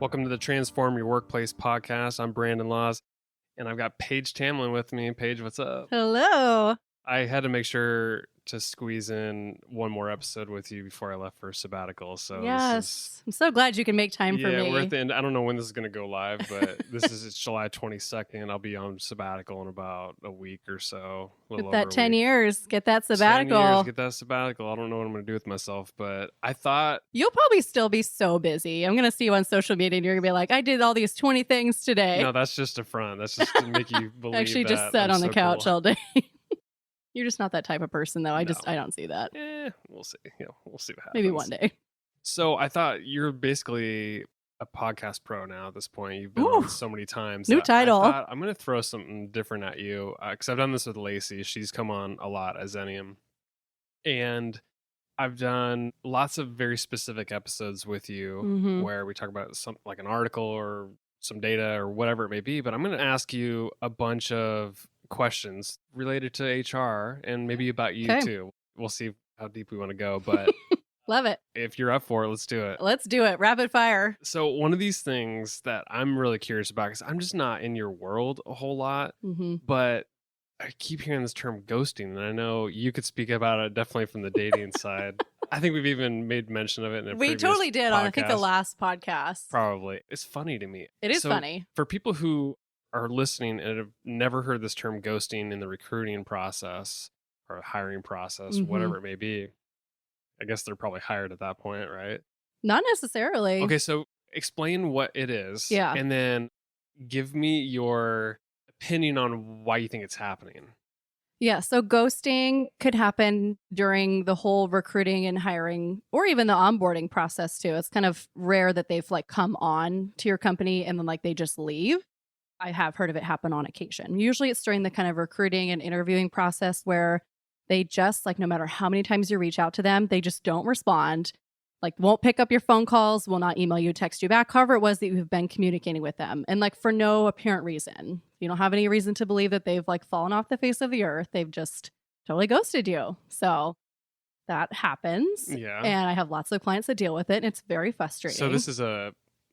Welcome to the Transform Your Workplace podcast. I'm Brandon Laws, and I've got Paige Tamlyn with me. Paige, what's up? Hello. I had to make sure to squeeze in one more episode with you before I left for sabbatical. So Yes. I'm so glad you can make time for me. we're at the end. I don't know when this is going to go live, but it's July 22nd. I'll be on sabbatical in about a week or so. Get that 10 years. Get that 10 sabbatical. years, get that sabbatical. I don't know what I'm going to do with myself, but I thought... You'll probably still be so busy. I'm going to see you on social media and you're going to be like, I did all these 20 things today. No, that's just a front. That's just to make you believe Actually that just sat I'm on the so couch cool. all day. You're just not that type of person, though. I No. don't see that. We'll see. We'll see what happens. Maybe one day. So I thought you're basically a podcast pro now at this point. You've been Ooh. on so many times. New that title. I thought I'm going to throw something different at you because I've done this with Lacey. She's come on a lot as Zenium. And I've done lots of very specific episodes with you where we talk about something like an article or some data or whatever it may be. But I'm going to ask you a bunch of questions related to HR and maybe about you too. We'll see how deep we want to go, but Love it. if you're up for it, let's do it. Let's do it. Rapid fire. So one of these things that I'm really curious about, because I'm just not in your world a whole lot, but I keep hearing this term ghosting, and I know you could speak about it definitely from the dating side. I think we've even made mention of it in a We previous totally did on, I think, the podcast. last podcast. Probably. It's funny to me. It is So funny. For people who are listening and have never heard this term ghosting in the recruiting process or hiring process, whatever it may be, I guess they're probably hired at that point, right? Not necessarily. Okay, so explain what it is. Yeah. And then give me your opinion on why you think it's happening. Yeah, so ghosting could happen during the whole recruiting and hiring or even the onboarding process too. It's kind of rare that they've like come on to your company and then like they just leave. I have heard of it happen on occasion. Usually it's during the kind of recruiting and interviewing process where they just like no matter how many times you reach out to them, they just don't respond. Like won't pick up your phone calls, will not email you, text you back, however it was that you've been communicating with them. And like for no apparent reason. You don't have any reason to believe that they've like fallen off the face of the earth. They've just totally ghosted you. So that happens. Yeah. And I have lots of clients that deal with it. And it's very frustrating. So this is a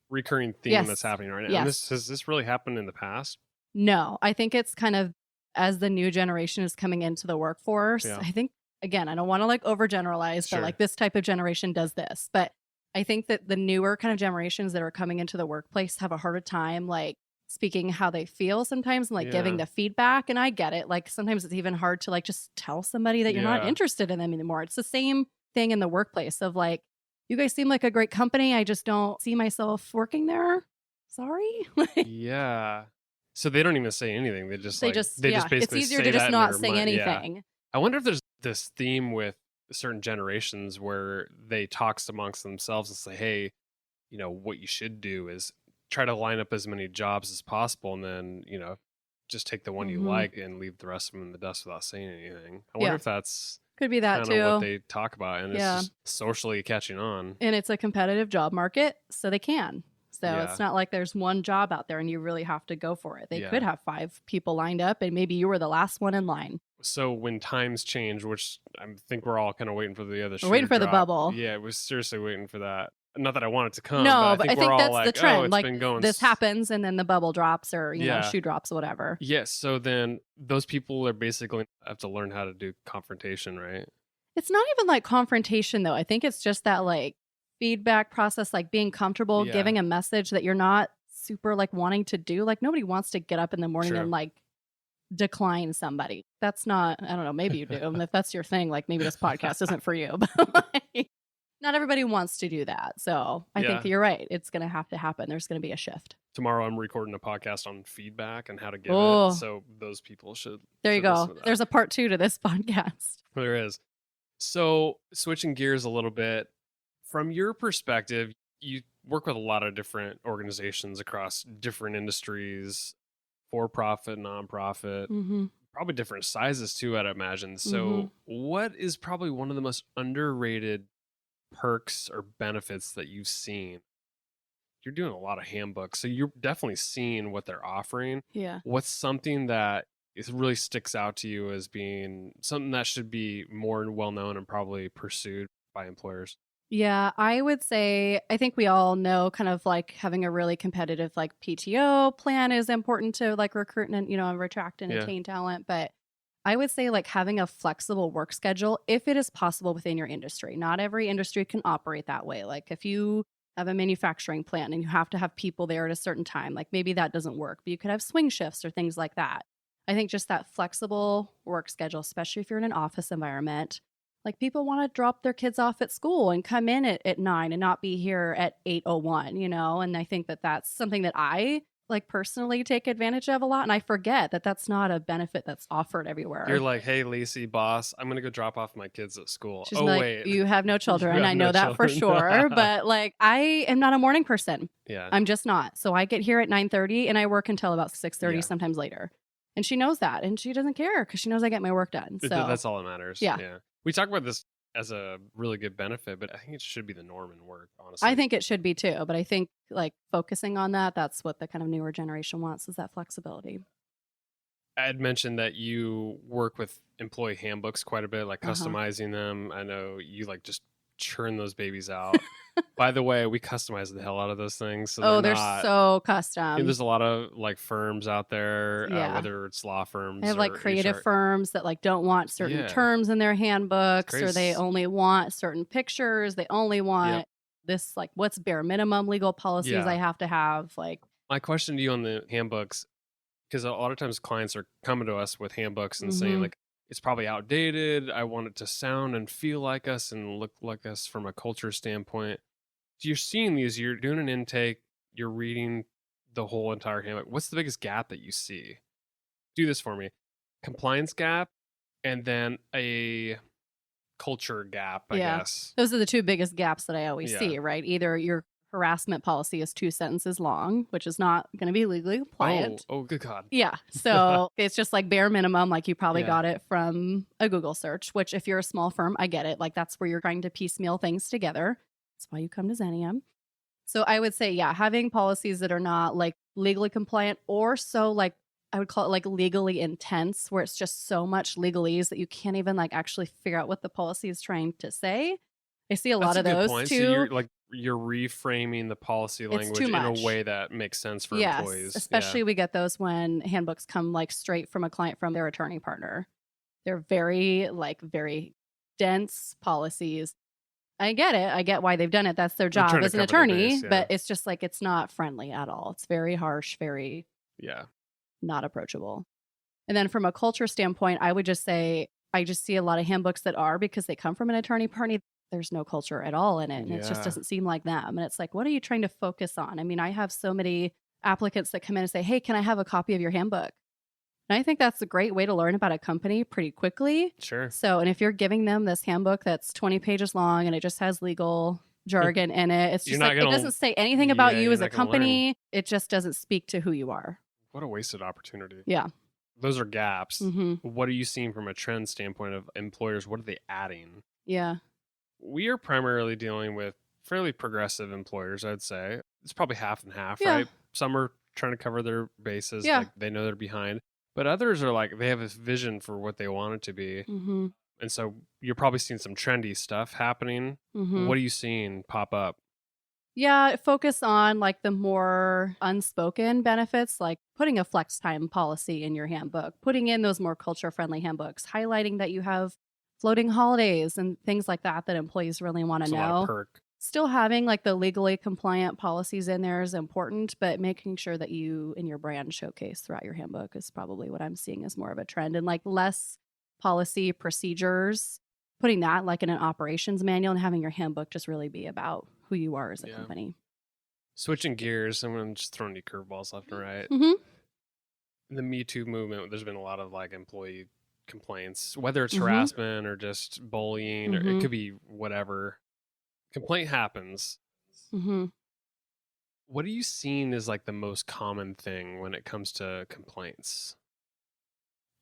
recurring theme that's happening right now. Yes. And has this really happened in the past? No, I think it's kind of as the new generation is coming into the workforce. Yeah. I think, again, I don't want to like overgeneralize, Sure. but like this type of generation does this. But I think that the newer kind of generations that are coming into the workplace have a harder time like speaking how they feel sometimes and like giving the feedback. And I get it. Like sometimes it's even hard to like just tell somebody that you're not interested in them anymore. It's the same thing in the workplace of like, you guys seem like a great company. I just don't see myself working there. Sorry. Yeah. So they don't even say anything. They just basically it's easier say to just that in not their say mind. Yeah. anything. I wonder if there's this theme with certain generations where they talk amongst themselves and say, hey, you know, what you should do is try to line up as many jobs as possible and then, you know, just take the one you like and leave the rest of them in the dust without saying anything. I wonder if that's could be that kind of what too. they talk about, and it's just socially catching on. And it's a competitive job market, so they can. So it's not like there's one job out there and you really have to go for it. They could have 5 people lined up and maybe you were the last one in line. So when times change, which I think we're all kind of waiting for the other shoe We're waiting for the drop. bubble. Yeah, we're seriously waiting for that. Not that I want it to come. No, but I think we're all that's like, the trend. Oh, it's like been going this happens and then the bubble drops or, you know, shoe drops, whatever. Yes. So then those people are basically have to learn how to do confrontation, right? It's not even like confrontation though. I think it's just that like feedback process, like being comfortable, giving a message that you're not super like wanting to do. Like nobody wants to get up in the morning and like decline somebody. That's not, I don't know, maybe you do. And if that's your thing, like maybe this podcast isn't for you. But like, not everybody wants to do that. So I think you're right. It's going to have to happen. There's going to be a shift. Tomorrow I'm recording a podcast on feedback and how to give it. So those people should. There you go. There's a part 2 to this podcast. There is. So switching gears a little bit, from your perspective, you work with a lot of different organizations across different industries, for-profit, non-profit, probably different sizes too, I'd imagine. So what is probably one of the most underrated perks or benefits that you've seen? You're doing a lot of handbooks, so you're definitely seeing what they're offering. Yeah. What's something that it really sticks out to you as being something that should be more well known and probably pursued by employers? Yeah, I would say I think we all know kind of like having a really competitive like PTO plan is important to like recruit and, and attract and Yeah. attain talent. But I would say like having a flexible work schedule if it is possible within your industry. Not every industry can operate that way. Like if you have a manufacturing plant and you have to have people there at a certain time, like maybe that doesn't work, but you could have swing shifts or things like that. I think just that flexible work schedule, especially if you're in an office environment, like people want to drop their kids off at school and come in at 9 and not be here at 8:01, And I think that that's something that I like personally take advantage of a lot. And I forget that that's not a benefit that's offered You're everywhere. like, "Hey, Lacey, boss, I'm gonna go drop off my kids at school." She's Oh, like, wait, you have no you children. have I no know that for children. sure. But like, I am not a morning person. Yeah, I'm just not. So I get here at 9:30 and I work until about 6:30, yeah. sometimes later. And she knows that. And she doesn't care because she knows I get my work done. So That's all that matters. yeah. Yeah. We talk about this as a really good benefit, but I think it should be the norm in work, I honestly. think it should be too, but I think like focusing on that, that's what the kind of newer generation wants is that flexibility. I had mentioned that you work with employee handbooks quite a bit, like Uh-huh. customizing them. I know you like just churn those babies out. By the way, we customize the hell out of those things, so they're Oh, they're not. so custom. There's a lot of like firms out there, Yeah. whether it's law I firms have like or creative HR. firms that like don't want certain Yeah, terms in their it's handbooks or they crazy. only want certain pictures. They only Yep. want this like what's bare minimum legal policies I Yeah. have to have. Like, My question to you on the handbooks, because a lot of times clients are coming to us with handbooks and saying mhm. like it's probably outdated. I want it to sound and feel like us and look like us from a culture standpoint. So you're seeing these, you're doing an intake, you're reading the whole entire handbook. What's the biggest gap that you see? Do this for me. Compliance gap and then a culture gap, I Yeah. guess. Those are the two biggest gaps that I always Yeah. see, right? Either your harassment policy is 2 sentences long, which is not going to be legally Oh, compliant. oh, good God. Yeah. So it's just like bare minimum, like you probably Yeah. got it from a Google search, which if you're a small firm, I get it. Like that's where you're trying to piecemeal things together. That's why you come to Xenium. So I would say, yeah, having policies that are not like legally compliant or so like I would call it like legally intense, where it's just so much legalese that you can't even like actually figure out what the policy is trying to say. I see a That's lot a of good those point. So too. you're reframing the policy It's language too in a much. way that makes sense for Yes, employees. Yeah. especially we get those when handbooks come like straight from a client from their attorney partner. They're very like very dense policies. I get it. I get why they've done it. That's their They're job trying to as an cover their attorney, base. Yeah. but it's just like it's not friendly at all. It's very harsh, very Yeah. not approachable. And then from a culture standpoint, I would just say I just see a lot of handbooks that are because they come from an attorney party. There's no culture at all in it. And it just Yeah. doesn't seem like them. And it's like, what are you trying to focus on? I mean, I have so many applicants that come in and say, hey, can I have a copy of your handbook? And I think that's a great way to learn about a company pretty quickly. Sure. So, and if you're giving them this handbook that's 20 pages long and it just has legal jargon in it, it's You're just not like, it gonna doesn't say anything about yeah, you you're as a not gonna learn. company. It just doesn't speak to who you are. What a wasted opportunity. Yeah. Those are gaps. Hmm. What are you seeing from a trend standpoint of employers? What are they adding? Yeah. We are primarily dealing with fairly progressive employers, I'd say. It's probably half and half, Yeah. right? Some are trying to cover their bases, Yeah. like they know they're behind. But others are like they have this vision for what they want it to be. Hmm. And so you're probably seeing some trendy stuff happening. Hmm. What are you seeing pop up? Yeah, focus on like the more unspoken benefits, like putting a flex time policy in your handbook, putting in those more culture friendly handbooks, highlighting that you have floating holidays and things like that that employees really want to There's a lot of know. perk. Still having like the legally compliant policies in there is important, but making sure that you and your brand showcase throughout your handbook is probably what I'm seeing as more of a trend and like less policy procedures, putting that like in an operations manual and having your handbook just really be about who you are as a Yeah. company. Switching gears, I'm just throwing you curveballs left and right. Mhm. In the Me Too movement, there's been a lot of like employee complaints, whether it's Mhm. harassment or just bullying, or it Mhm. could be whatever. Complaint happens. Mhm. What are you seeing is like the most common thing when it comes to complaints?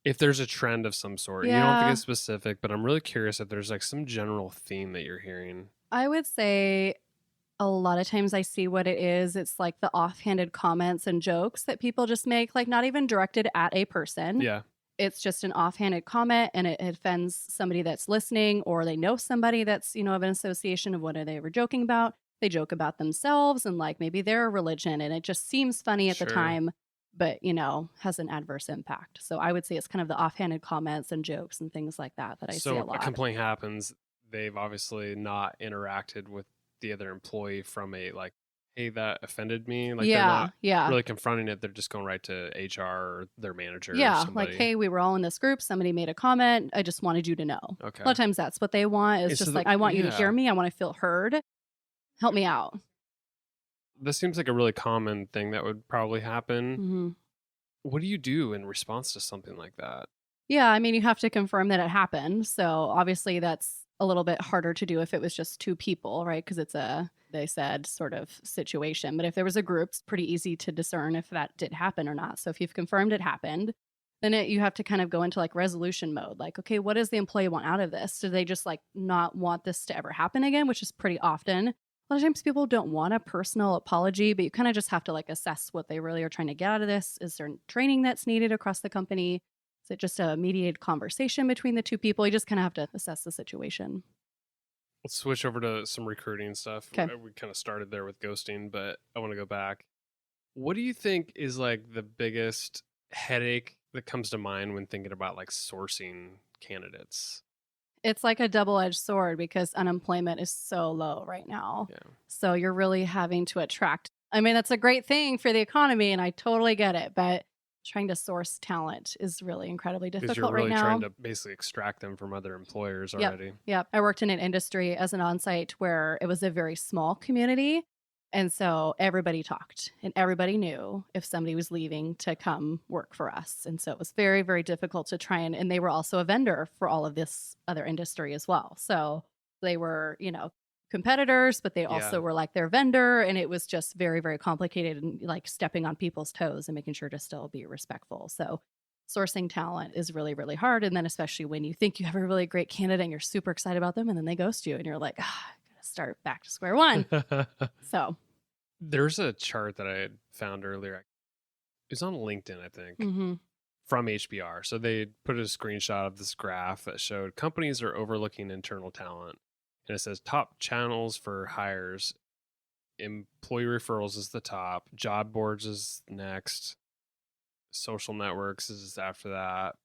If there's a trend of some sort, and you don't have to get Yeah, specific, but I'm really curious if there's like some general theme that you're hearing. I would say a lot of times I see what it is. It's like the offhanded comments and jokes that people just make, like not even directed at a person. Yeah. it's just an offhanded comment and it offends somebody that's listening, or they know somebody that's, of an association of what are they were joking about. They joke about themselves and like maybe their religion, and it just seems funny at the Sure. time, but has an adverse impact. So I would say it's kind of the offhanded comments and jokes and things like that I see a So a lot. complaint happens. They've obviously not interacted with the other employee from a like, hey, that offended me. Like they're Yeah, not yeah. really confronting it. They're just going right to HR or their manager or Yeah, like, somebody. "Hey, we were all in this group, somebody made a comment, I just wanted you to know." A lot Okay. of times that's what they want, is And so just like, "I want you to hear yeah, me, I wanna feel heard, help me out." this seems like a really common thing that would probably happen. Mhm. What do you do in response to something like that? Yeah, I mean, you have to confirm that it happened, so obviously that's a little bit harder to do if it was just 2 people, right? Because it's a they said sort of situation, but if there was a group, it's pretty easy to discern if that did happen or not. So if you've confirmed it happened, then you have to kind of go into like resolution mode. Like, okay, what does the employee want out of this? Do they just like not want this to ever happen again, which is pretty often. A lot of times people don't want a personal apology, but you kind of just have to like assess what they really are trying to get out of this. Is there training that's needed across the company? Is it just a mediated conversation between the 2 people? You just kind of have to assess the situation. Let's switch over to some recruiting stuff. Okay. We kind of started there with ghosting, but I want to go back. What do you think is like the biggest headache that comes to mind when thinking about like sourcing candidates? It's like a double-edged sword because unemployment is so low right now. Yeah. So you're really having to attract. I mean, that's a great thing for the economy and I totally get it, but trying to source talent is really incredibly Because you're difficult right really trying now. to basically extract them from other employers Yep. already. Yep. I worked in an industry as an on-site where it was a very small community. And so everybody talked and everybody knew if somebody was leaving to come work for us. And so it was very, very difficult to try and they were also a vendor for all of this other industry as well. So they were, competitors, but they Yeah. also were like their vendor. And it was just very, very complicated and like stepping on people's toes and making sure to still be respectful. So sourcing talent is really, really hard. And then especially when you think you have a really great candidate and you're super excited about them and then they ghost you and you're like, I gotta start back to square one. So, There's a chart that I had found earlier. It was on LinkedIn, I think, mhm. from HBR. So they put a screenshot of this graph that showed companies are overlooking internal talent. And it says top channels for hires, employee referrals is the top, job boards is next, social networks is after that,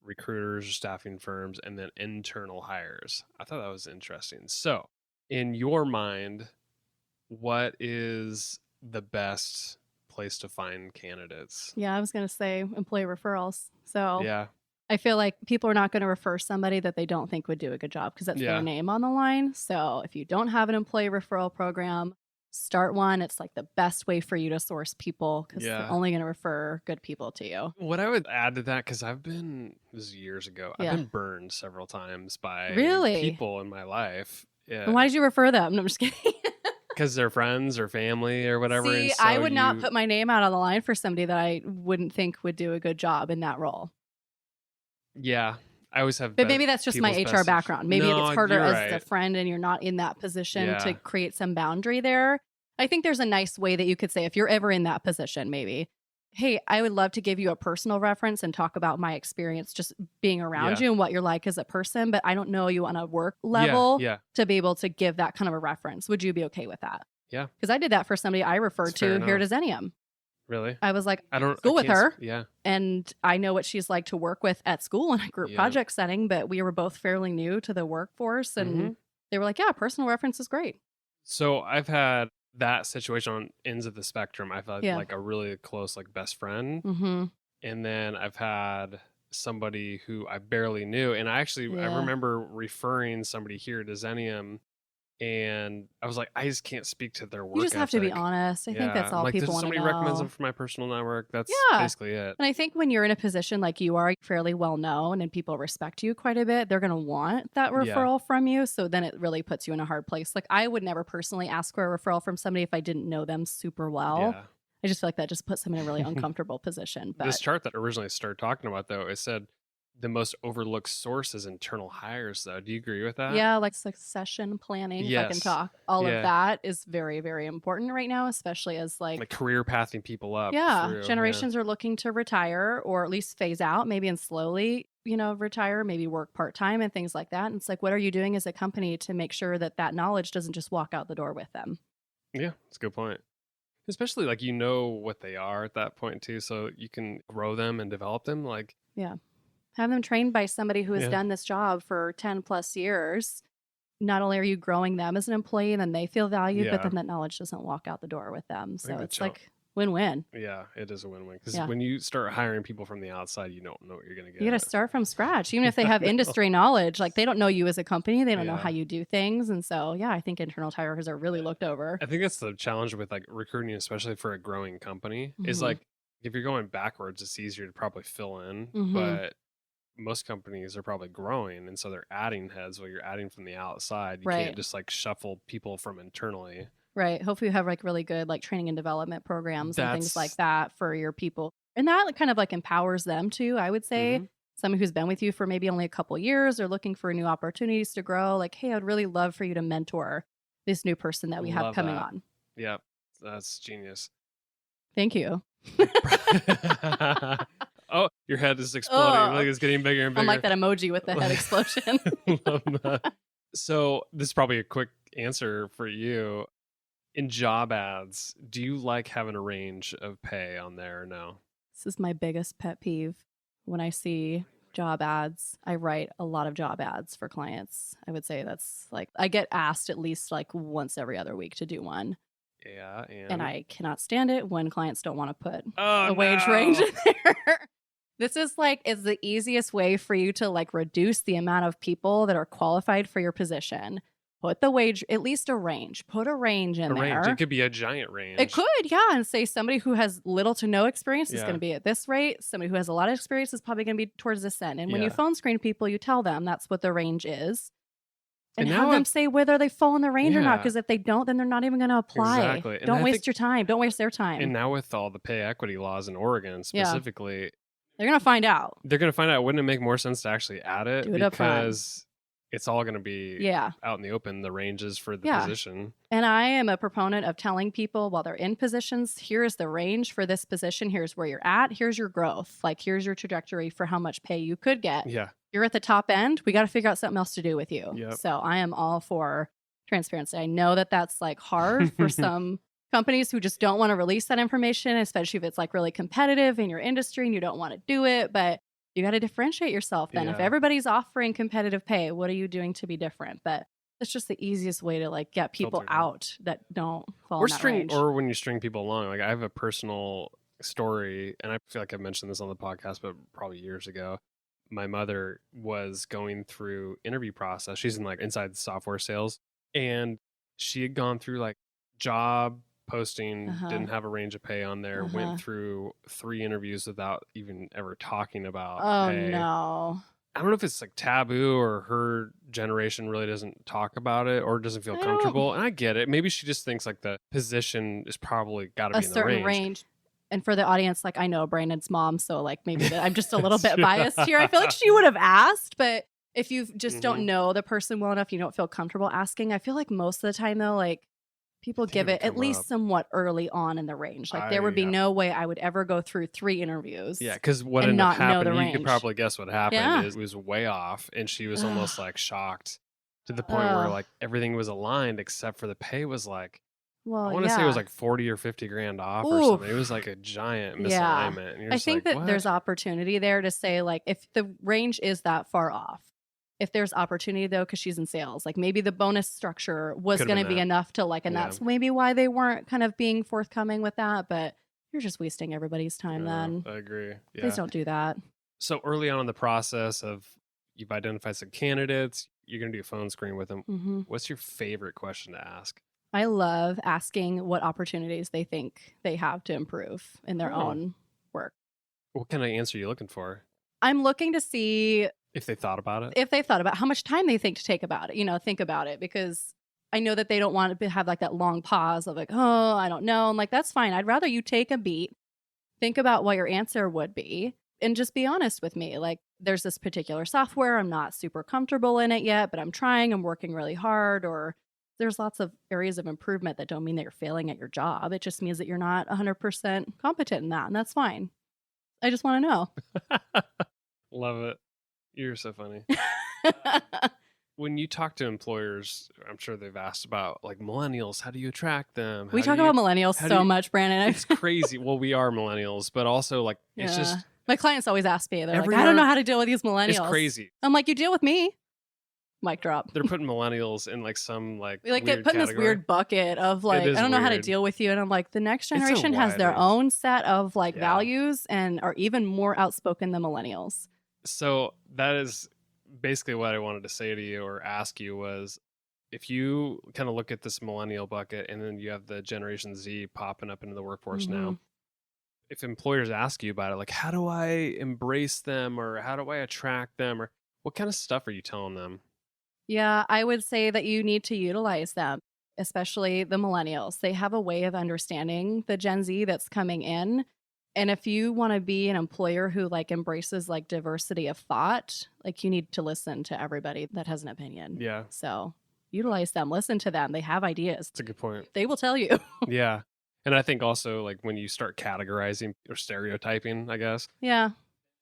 recruiters, staffing firms, and then internal hires. I thought that was interesting. So, in your mind, what is the best place to find candidates? Yeah, I was gonna say employee referrals. So Yeah. I feel like people are not gonna refer somebody that they don't think would do a good job because that's their Yeah. name on the line. So if you don't have an employee referral program, start one. It's like the best way for you to source people because they're Yeah. only gonna refer good people to you. What I would add to that, because this is years ago, I've Yeah. been burned several times by Really? people in my life. And Yeah. why did you refer them? No, I'm just kidding. Because they're friends or family or whatever. And See, I so would not put my name out on the line for somebody that I wouldn't think would do a good job in that role. yeah, I always have But maybe that's just my people's HR best. background. Maybe it's No, harder you're as a right. friend and you're not in that position to Yeah. create some boundary there. I think there's a nice way that you could say, if you're ever in that position, maybe, hey, I would love to give you a personal reference and talk about my experience just being around Yeah. you and what you're like as a person, but I don't know you on a work Yeah. level Yeah. to be able to give that kind of a reference. Would you be okay with that? Yeah. Because I did that for somebody I referred It's fair to here enough. at Xenium. Really? I was like, I school with can't, her. yeah. And I know what she's like to work with at school in a group Yeah. project setting, but we were both fairly new to the workforce. And hmm they were like, yeah, personal reference is great. So I've had that situation on ends of the spectrum. I've had Yeah. like a really close, like best friend. Mm-hmm. And then I've had somebody who I barely knew. And I Yeah. remember referring somebody here to Zenium, and I was like, I just can't speak to their You work just have to be ethic. honest. I think Yeah. that's I'm all like, people there's want to somebody recommends know. them for my personal network. That's Yeah. basically it. And I think when you're in a position like you are, fairly well known and people respect you quite a bit, they're going to want that Yeah. referral from you. So then it really puts you in a hard place. Like I would never personally ask for a referral from somebody if I didn't know them super well. Yeah. I just feel like that just puts them in a really uncomfortable position. This But chart that originally started talking about, though, it said the most overlooked source is internal hires, though. Do you agree with that? Yeah, like succession planning, if I can Yes. talk. All of Yeah. that is very, very important right now, especially as Like like, career pathing people up yeah, through. Yeah. generations are looking to retire or at least phase out, maybe and slowly, retire, maybe work part time and things like that. And it's like, what are you doing as a company to make sure that that knowledge doesn't just walk out the door with them? Yeah. That's a good point. Especially like what they are at that point too, so you can grow them and develop them. Like, Yeah. Have them trained by somebody who has yeah. done this job for 10 plus years. Not only are you growing them as an employee and then they feel valued, but Yeah. then that knowledge doesn't walk out the door with them. I think So the it's like win-win. Yeah, it is a win-win because Yeah. when you start hiring people from the outside, you don't know what you're gonna You got to get. start from scratch. Even if they I have know. industry knowledge, like they don't know you as a company, they don't know how Yeah. you do things. And so, yeah, I think internal hires are really looked over. I think that's the challenge with like recruiting, especially for a growing company, is Mhm. like if you're going backwards, it's easier to probably fill in, Mhm. but most companies are probably growing, and so they're adding heads while you're adding from the outside. You can't Right. just like shuffle people from internally. Right. Hopefully you have like really good like training and development programs and things like That's that for your people. And that like, kind of like empowers them too, I would say. mhm. Someone who's been with you for maybe only a couple years or looking for new opportunities to grow, like, hey, I'd really love for you to mentor this new person that we have Love coming that. on. Yep, that's genius. Thank you. Oh, your head is exploding. Oh, Like it's getting bigger and unlike bigger. that emoji with the head explosion. Love that. So this is probably a quick answer for you. In job ads, do you like having a range of pay on there or no? This is my biggest pet peeve. When I see job ads, I write a lot of job ads for clients. I would say that's like, I get asked at least like once every other week to do one. Yeah, And and I cannot stand it when clients don't want to put oh a wage range no. in there. This is the easiest way for you to like reduce the amount of people that are qualified for your position. Put the wage, at least a range. Put a range in A range. It there. could be a giant It range. could, yeah. And say somebody who has little to no experience is going Yeah. to be at this rate. Somebody who has a lot of experience is probably going to be towards this end. And when you Yeah. phone screen people, you tell them that's what the range is. And And have now them say whether they fall in the range or not. yeah, Because if they don't, then they're not even going to apply. exactly. And Don't I waste think your time. Don't waste their and time. now with all the pay equity laws in Oregon Yeah. specifically, They're going to find out. they're going to find out, wouldn't it make more sense to actually add it Do it up front. because it's all going to be Yeah. out in the open, the ranges for the Yeah. position. And I am a proponent of telling people while they're in positions, here's the range for this position. Here's where you're at. Here's your growth. Like, here's your trajectory for how much pay you could get. Yeah. You're at the top end. We got to figure out something else to do with you. Yep. So I am all for transparency. I know that that's like hard for some companies who just don't want to release that information, especially if it's like really competitive in your industry and you don't want to do it. But you got to differentiate yourself then. If Yeah. everybody's offering competitive pay, what are you doing to be different? But that's just the easiest way to like get people Filter them. out that don't fall Or in that range. or when you string people along. Like I have a personal story, and I feel like I mentioned this on the podcast, but probably years ago. My mother was going through interview process. She's in like inside software sales, and she had gone through like job posting, didn't have a range of pay on there, went through 3 interviews without even ever talking about Oh pay. no. I don't know if it's like taboo or her generation really doesn't talk about it or doesn't feel I don't- comfortable. And I get it. Maybe she just thinks like the position is probably got to A be in the certain range. range. And for the audience, like I know Brandon's mom, so like maybe I'm just a little bit Yeah. biased here. I feel like she would have asked, but if you just Mhm. don't know the person well enough, you don't feel comfortable asking. I feel like most of the time though, like people think give it it would at come least up. somewhat early on in the range. Like there would be Yeah. no way I would ever go through 3 interviews. Yeah, because what and ended up not know the happening, you could range. probably guess what happened Yeah. is it was way off, and she was almost like shocked to the point where Ugh. like everything was aligned except for the pay was like Well, I want to say it was yeah. like 40 or 50 grand off or Oof. something. It was like a giant Yeah. misalignment. And you're I just think like, that there's what? opportunity there to say like if the range is that far off, if there's opportunity though, because she's in sales, like maybe the bonus structure was Could've going to been be that. enough to like, and Yeah. that's maybe why they weren't kind of being forthcoming with that. But you're just wasting everybody's time then. I agree. Yeah. Please don't do that. So early on in the process of you've identified some candidates, you're going to do a phone screen with them. hmm What's your favorite question to ask? I love asking what opportunities they think they have to improve in their Oh. own work. What kind of answer are you looking for? I'm looking to see If they thought about it? if they've thought about how much time they think to take about it, think about it, because I know that they don't want to have like that long pause of like, oh, I don't know. I'm like, that's fine. I'd rather you take a beat, think about what your answer would be, and just be honest with me. Like, there's this particular software. I'm not super comfortable in it yet, but I'm trying. I'm working really hard. Or there's lots of areas of improvement that don't mean that you're failing at your job. It just means that you're not 100% competent in that. And that's fine. I just want to know. Love it. You're so funny. When you talk to employers, I'm sure they've asked about like millennials. How do you attract them? We How talk do you, about millennials how do so you, much, Brandon. it's crazy. Well, we are millennials, but also like it's Yeah. just My clients always ask me, they're like, I don't everywhere. know how to deal with these It's millennials. crazy. I'm like, you deal with me. Mic drop. They're putting millennials in like some like We like get weird put in this category. weird bucket of like, is I don't know how to weird. deal with you. And I'm like, the next a generation has wide their range. own set of like Yeah. values and are even more outspoken than millennials. So that is basically what I wanted to say to you or ask you was if you kind of look at this millennial bucket and then you have the Generation Z popping up into the workforce now, if employers ask you about it, like how do I embrace them or how do I attract them or what kind of stuff are you telling them? Yeah, I would say that you need to utilize them, especially the millennials. They have a way of understanding the Gen Z that's coming in. And if you want to be an employer who like embraces like diversity of thought, like you need to listen to everybody that has an opinion. Yeah, So utilize them, listen to them. They have ideas. that's a good point. They will tell you. Yeah. And I think also like when you start categorizing or stereotyping, I guess, Yeah.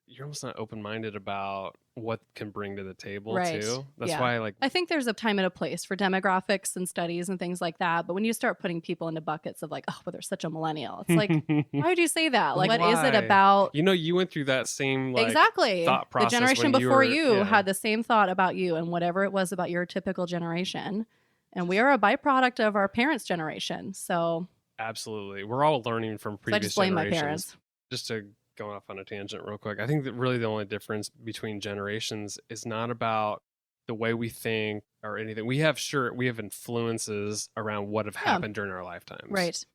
you're almost not open-minded about what can bring to the table Right. too. That's Yeah. why like I think there's a time and a place for demographics and studies and things like that. But when you start putting people into buckets of like, oh, well, they're such a millennial, it's like, why would you say that? Like, what is it Why? about? You know, you went through that same like Exactly. thought The process generation when you before were- you yeah. had the same thought about you and whatever it was about your typical generation. And we are a byproduct of our parents' generation. So Absolutely. We're all learning from I previous just blame my generations. parents. Just to go off on a tangent real quick. I think that really the only difference between generations is not about the way we think or anything. We have influences around what have happened during our lifetimes. Right.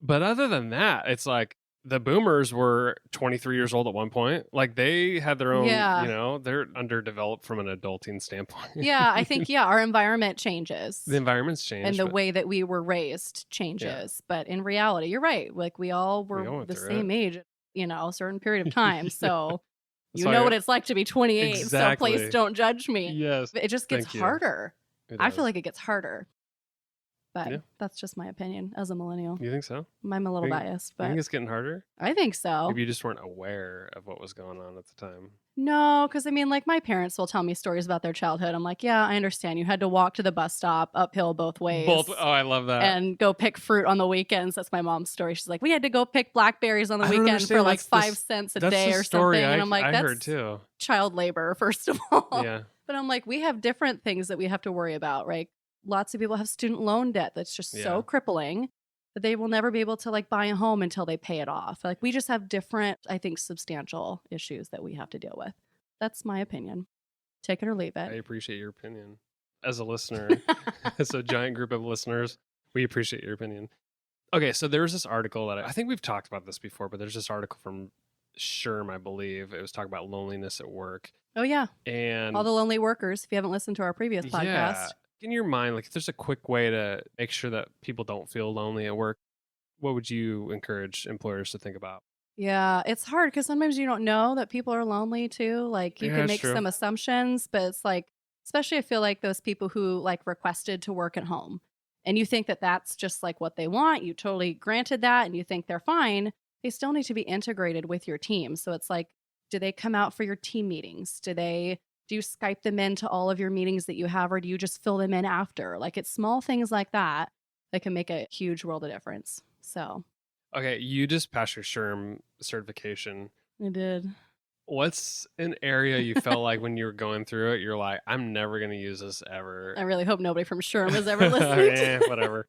But other than that, it's like the boomers were 23 years old at one point. Like they had their own, Yeah. you know, they're underdeveloped from an adulting standpoint. Yeah. I think, our environment changes. The environment's changed. And the but way that we were raised changes. But in reality, you're right. Like we all We all were went the through same age, a certain period of time. So you So know I- what it's like to be 28. So Exactly. please don't judge me. Yes. It just gets Thank you. harder. It I does. feel like it gets harder. But Yeah. that's just my opinion as a millennial. You think so? I'm a little Think- biased, You think but it's getting harder? I think so. Maybe you just weren't aware of what was going on at the time. No, because I mean, like my parents will tell me stories about their childhood. I'm like, yeah, I understand. You had to walk to the bus stop uphill both ways. Oh, I love that. And go pick fruit on the weekends. That's my mom's story. She's like, we had to go pick blackberries on the I don't weekend for understand. like That's the 5 cents a That's day the or story something. And I'm like, I that's heard too. child labor, first of all. Yeah. But I'm like, we have different things that we have to worry about, right? Lots of people have student loan debt that's just Yeah. so crippling that they will never be able to like buy a home until they pay it off. Like we just have different, I think, substantial issues that we have to deal with. That's my opinion. Take it or leave I it. appreciate your opinion. As a listener, as a giant group of listeners, we appreciate your opinion. Okay, so there's this article that I think we've talked about this before, but there's this article from SHRM, I believe. It was talking about loneliness at work. Oh, yeah. And All the lonely workers, if you haven't listened to our previous podcast. yeah, in your mind, like if there's a quick way to make sure that people don't feel lonely at work, what would you encourage employers to think about? Yeah, it's hard because sometimes you don't know that people are lonely too. Like you Yeah, can it's make true. some assumptions, but it's like, especially I feel like those people who like requested to work at home and you think that that's just like what they want. You totally granted that and you think they're fine. They still need to be integrated with your team. So it's like, do they come out for your team meetings? Do you Skype them into all of your meetings that you have, or do you just fill them in after? Like it's small things like that that can make a huge world of difference. So Okay, you just passed your SHRM certification. I did. What's an area you felt like when you were going through it, you're like, I'm never going to use this ever? I really hope nobody from SHRM is ever listening. Whatever.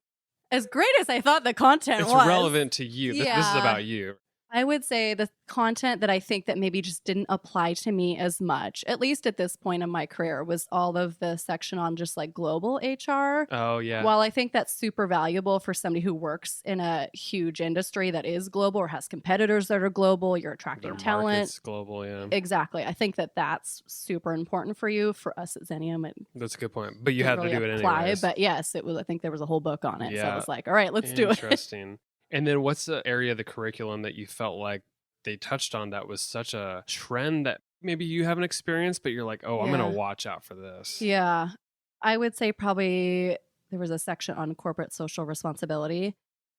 As great as I thought the content It's was. relevant to you. This is Yeah. about you. I would say the content that I think that maybe just didn't apply to me as much, at least at this point in my career, was all of the section on just like global HR. Oh, yeah. While I think that's super valuable for somebody who works in a huge industry that is global or has competitors that are global, you're attracting Their talent. market's global, yeah. Exactly. I think that that's super important for you. For us at Xenium, it That's a good point. But you didn't had to really do it apply, anyways. but yes, it was. I think there was a whole book on it. So Yeah. I was like, all right, let's do it. Interesting. And then what's the area of the curriculum that you felt like they touched on that was such a trend that maybe you haven't experienced, but you're like, oh, I'm going to Yeah. watch out for this? Yeah. I would say probably there was a section on corporate social responsibility.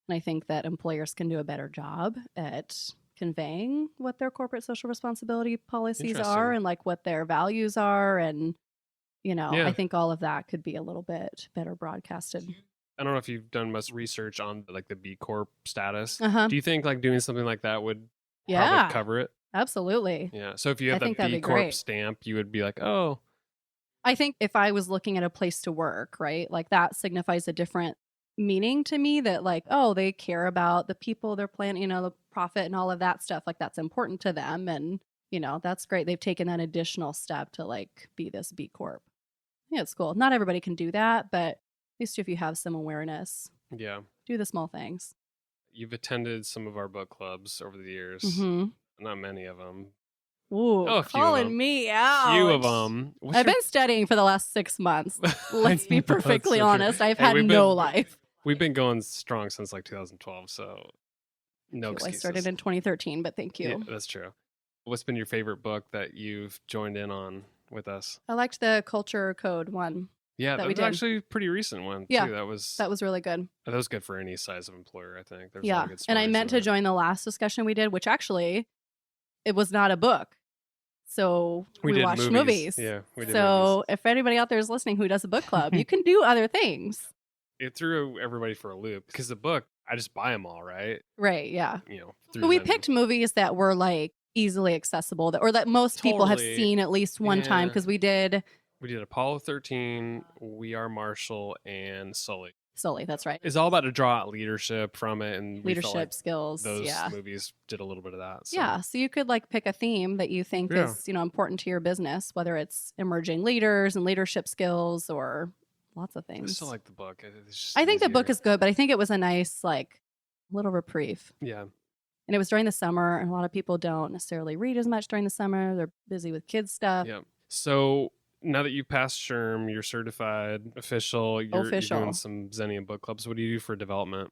And I think that employers can do a better job at conveying what their corporate social responsibility policies are Interesting. and like what their values are. And, I Yeah. think all of that could be a little bit better broadcasted. I don't know if you've done much research on like the B Corp status. Uh huh. Do you think like doing something like that would probably Yeah, cover it? absolutely. Yeah. So if you I had the think that'd B be Corp great. stamp, you would be like, oh, I think if I was looking at a place to work, right, like that signifies a different meaning to me that, like, oh, they care about the people they're planning, the profit and all of that stuff. Like, that's important to them. And, that's great. They've taken that additional step to like be this B Corp. Yeah, it's cool. Not everybody can do that, but at least if you have some awareness, yeah. do the small things. You've attended some of our book clubs over the years. Mm-hmm. Not many of them. Ooh, Oh, a few of calling them. me Few of out. them. I've been studying for the last 6 months. Let's be perfectly honest. I've had no life. We've been going strong since like 2012, so no Well, I excuses. started in 2013, but thank you. Yeah, that's true. What's been your favorite book that you've joined in on with us? I liked the culture code one. Yeah, that that we was did. actually a pretty recent one Yeah, too. That was really good. That was good for any size of employer, I think. There's a lot Yeah. of good And I stories meant in to it. join the last discussion we did, which actually it was not a book. So We did watched movies. movies. Yeah, we did So movies. if anybody out there is listening who does a book club, you can do other things. It threw everybody for a loop because the book, I just buy them all, right? Right. Yeah. Through But we Zen. picked movies that were like easily accessible or that most people have Totally. seen at least one time Yeah. because we did Apollo 13, We Are Marshall, and Sully. Sully. That's right. It's all about to draw out leadership from it, and we felt Leadership like skills. those Yeah. movies did a little bit of that. So. Yeah. So you could like pick a theme that you think Yeah. is, important to your business, whether it's emerging leaders and leadership skills or lots of I things. still like the book. It's just I think the book easier. is good, but I think it was a nice, like, little reprieve. Yeah. And it was during the summer, and a lot of people don't necessarily read as much during the summer. They're busy with kids stuff. Yeah. So now that you've passed SHRM, you're certified, official, you're doing some Xennium book clubs. What do you do for development?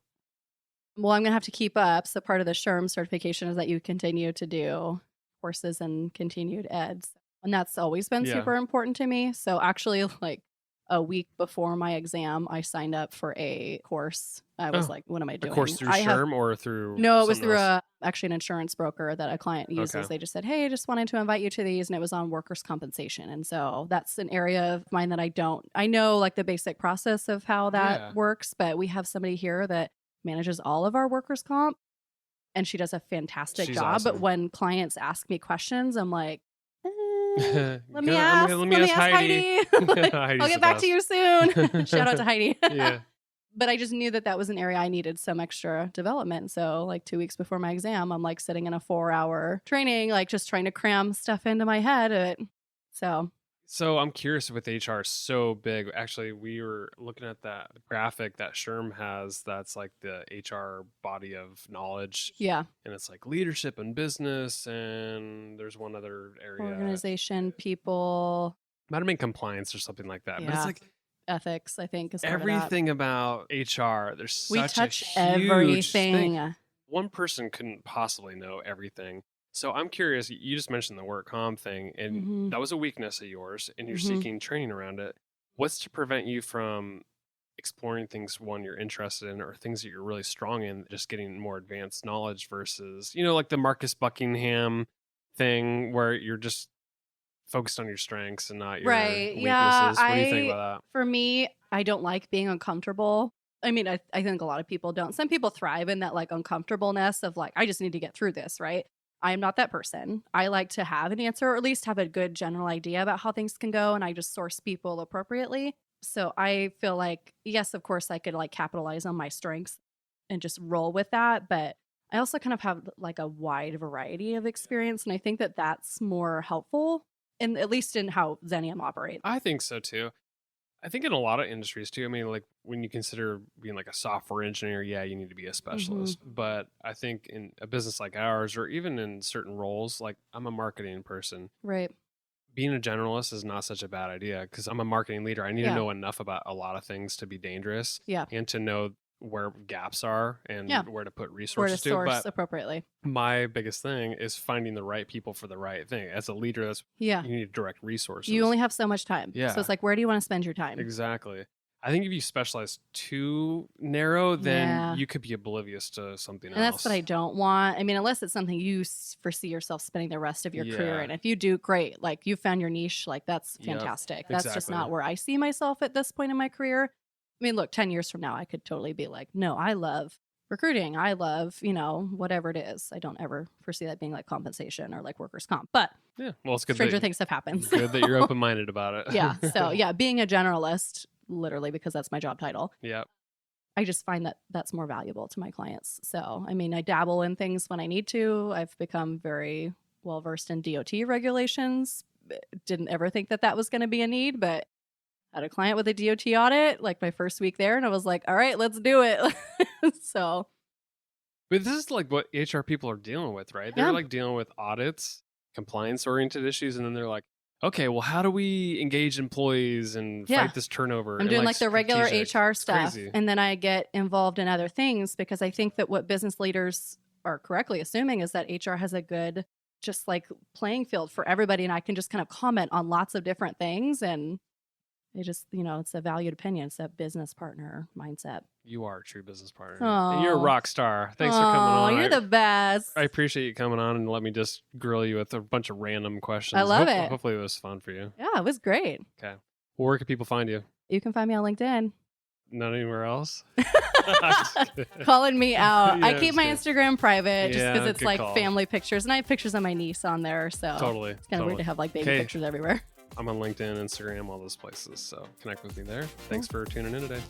Well, I'm going to have to keep up. So part of the SHRM certification is that you continue to do courses and continued eds. And that's always been super important to me. So actually, like a week before my exam, I signed up for a course. I was like, what am I doing? A course through SHRM or through No, it was something else? actually an insurance broker that a client uses. Okay. They just said, hey, I just wanted to invite you to these. And it was on workers' compensation. And so that's an area of mine that I know like the basic process of how that works, but we have somebody here that manages all of our workers' comp. And she does a fantastic job. Awesome. But when clients ask me questions, I'm like, let me ask Heidi. I'll get back to you soon. Shout out to Heidi. Yeah. But I just knew that was an area I needed some extra development. So like 2 weeks before my exam, I'm like sitting in a 4-hour training, like just trying to cram stuff into my head. So I'm curious with HR so big. Actually, we were looking at that graphic that SHRM has that's like the HR body of knowledge. Yeah. And it's like leadership and business. And there's one other area. Organization, people. Might have been compliance or something like that. Yeah. But it's like ethics, I think, is everything about HR. There's such we touch a huge everything. Thing. One person couldn't possibly know everything. So I'm curious, you just mentioned the work comp thing, and that was a weakness of yours, and you're seeking training around it. What's to prevent you from exploring things, one, you're interested in, or things that you're really strong in, just getting more advanced knowledge versus, like the Marcus Buckingham thing where you're just focused on your strengths and not your weaknesses. Yeah, what do you think about that? For me, I don't like being uncomfortable. I mean, I think a lot of people don't. Some people thrive in that like uncomfortableness of like, I just need to get through this, right? I am not that person. I like to have an answer or at least have a good general idea about how things can go. And I just source people appropriately. So I feel like, yes, of course, I could like capitalize on my strengths and just roll with that. But I also kind of have like a wide variety of experience. And I think that that's more helpful, in at least in how Xennium operates. I think so too. I think in a lot of industries too. I mean, like when you consider being like a software engineer, yeah, you need to be a specialist. But I think in a business like ours, or even in certain roles, like I'm a marketing person. Right. Being a generalist is not such a bad idea because I'm a marketing leader. I need to know enough about a lot of things to be dangerous. Yeah. And to know where gaps are and Yeah. where to put Where to resources to. source But appropriately. my biggest thing is finding the right people for the right thing. As a leader, that's Yeah. you need direct resources. You only have so much time. So Yeah. it's like, where do you want to spend your time? Exactly. I think if you specialize too narrow, then Yeah. you could be oblivious to something And that's what I else. don't want. I mean, unless it's something you foresee yourself spending the rest of your career Yeah. in. If you do, great. Like you found your niche, like that's Yep. fantastic. That's just Exactly. not where I see myself at this point in my career. I mean, look, 10 years from now, I could totally be like, no, I love recruiting. I love, whatever it is. I don't ever foresee that being like compensation or like workers' comp, but Yeah. Well, it's good stranger that, things have happened. good that you're open minded about it. Yeah. So yeah, being a generalist, literally because that's my job title, Yeah. I just find that that's more valuable to my clients. So, I mean, I dabble in things when I need to. I've become very well versed in DOT regulations. Didn't ever think that that was going to be a need, but had a client with a DOT audit like my first week there, and I was like, all right, let's do it. So, But this is like what HR people are dealing with, right? They're Yeah. like dealing with audits, compliance oriented issues, and then they're like, okay, well, how do we engage employees and Yeah. fight this turnover? I'm and, doing like the regular strategic. HR It's stuff. crazy. And then I get involved in other things because I think that what business leaders are correctly assuming is that HR has a good, just like playing field for everybody. And I can just kind of comment on lots of different things. And it just, it's a valued opinion. It's a business partner mindset. You are a true business partner. And you're a Aw. rock star. Thanks for coming on. You're the best. I appreciate you coming on and let me just grill you with a bunch of random questions. I love it. Hopefully it was fun for you. Yeah, it was great. Okay. Well, where can people find you? You can find me on LinkedIn. Not anywhere else? Calling me out. Yeah, I keep just my kidding. Instagram private just Yeah, because it's good like call. family pictures. And I have pictures of my niece on there. So Totally. it's kind of weird to have like baby Okay. pictures everywhere. I'm on LinkedIn, Instagram, all those places. So connect with me there. Thanks for tuning in today.